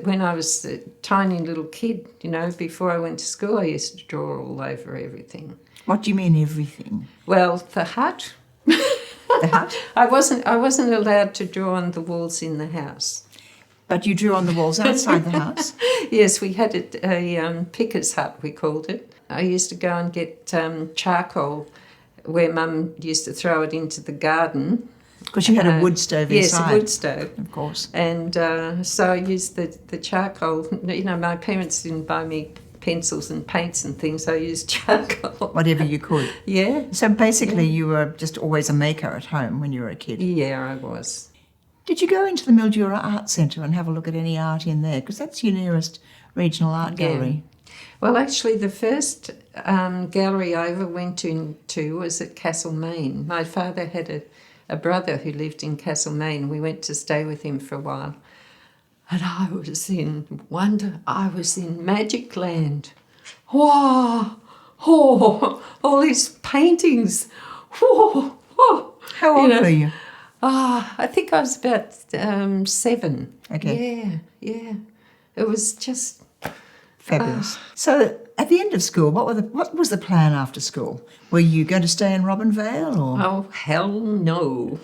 When I was a tiny little kid, before I went to school, I used to draw all over everything. What do you mean everything? Well, the hut. The hut? I wasn't allowed to draw on the walls in the house. But you drew on the walls outside the house? Yes, we had a picker's hut, we called it. I used to go and get charcoal where Mum used to throw it into the garden. Because you had a wood stove inside. Yes, a wood stove. Of course. And so I used the charcoal. My parents didn't buy me pencils and paints and things, so I used charcoal. Whatever you could. Yeah. So basically you were just always a maker at home when you were a kid? Yeah, I was. Did you go into the Mildura Art Centre and have a look at any art in there? Because that's your nearest regional art gallery. Well, actually, the first gallery I ever went into was at Castlemaine. My father had a brother who lived in Castlemaine. We went to stay with him for a while. And I was in wonder. I was in magic land. Wow! Oh, all these paintings. Whoa! Oh. How old were you? I think I was about 7. Okay. Yeah. It was just fabulous. So at the end of school, what was the plan after school? Were you going to stay in Robinvale or? Oh, hell no.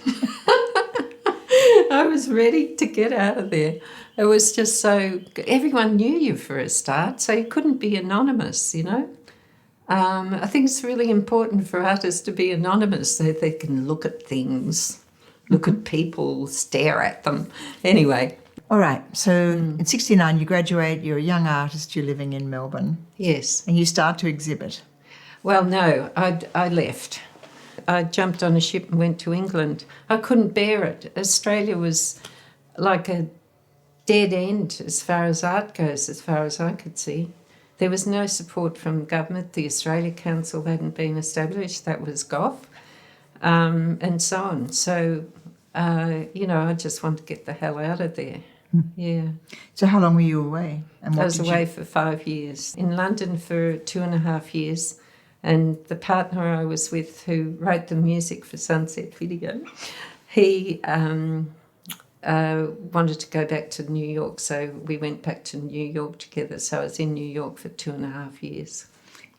I was ready to get out of there. It was just so, everyone knew you for a start, so you couldn't be anonymous, I think it's really important for artists to be anonymous so they can look at things, look at people, stare at them. Anyway. All right, so in 1969 you graduate, you're a young artist, you're living in Melbourne. Yes. And you start to exhibit. Well, no, I left. I jumped on a ship and went to England. I couldn't bear it. Australia was like a dead end as far as art goes, as far as I could see. There was no support from government. The Australia Council hadn't been established. That was Gough, and so on. So, I just wanted to get the hell out of there. Yeah. So how long were you away? And I was away for 5 years. In London for 2.5 years. And the partner I was with, who wrote the music for Sunset Video, he wanted to go back to New York, so we went back to New York together. So I was in New York for 2.5 years.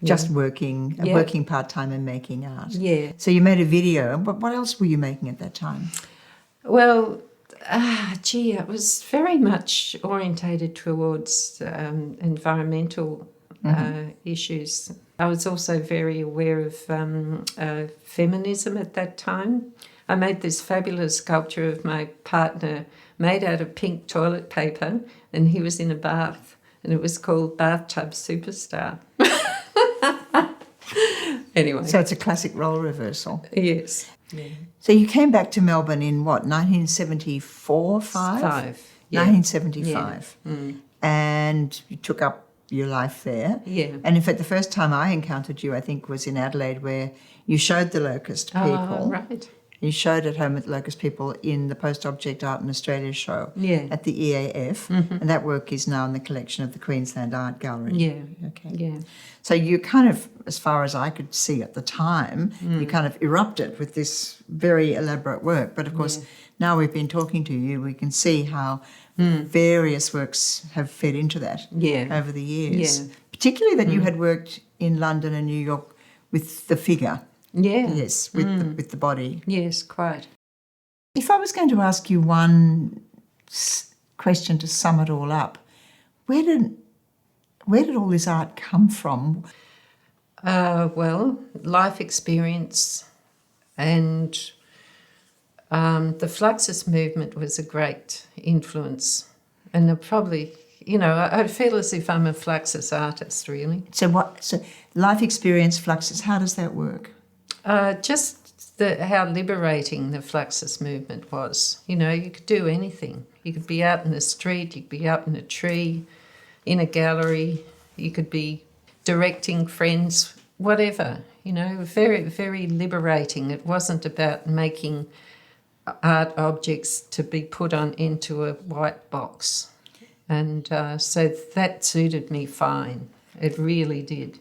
Just working part-time and making art. Yeah. So you made a video. What else were you making at that time? Well, it was very much orientated towards environmental issues. I was also very aware of feminism at that time. I made this fabulous sculpture of my partner made out of pink toilet paper, and he was in a bath, and it was called Bathtub Superstar. Anyway. So it's a classic role reversal. Yes. Yeah. So you came back to Melbourne in what, 1974, 5? 1975. Yeah. And you took up your life there. Yeah. And in fact, the first time I encountered you, I think, was in Adelaide, where you showed the Locust People. Oh, right. You showed at home at the Locust People in the Post-Object Art in Australia show at the EAF, and that work is now in the collection of the Queensland Art Gallery. Yeah. Okay. Yeah. So you kind of, as far as I could see at the time, you kind of erupted with this very elaborate work. But of course, now we've been talking to you, we can see how various works have fed into that over the years. Yeah. Particularly that you had worked in London and New York with the figure. Yeah. Yes, with the body. Yes, quite. If I was going to ask you one question to sum it all up, where did all this art come from? Well, life experience, and the Fluxus movement was a great influence. And probably, I feel as if I'm a Fluxus artist, really. So life experience, Fluxus, how does that work? Just how liberating the Fluxus movement was. You could do anything. You could be out in the street, you could be up in a tree, in a gallery, you could be directing friends, whatever. Very, very liberating. It wasn't about making art objects to be put into a white box. And so that suited me fine. It really did.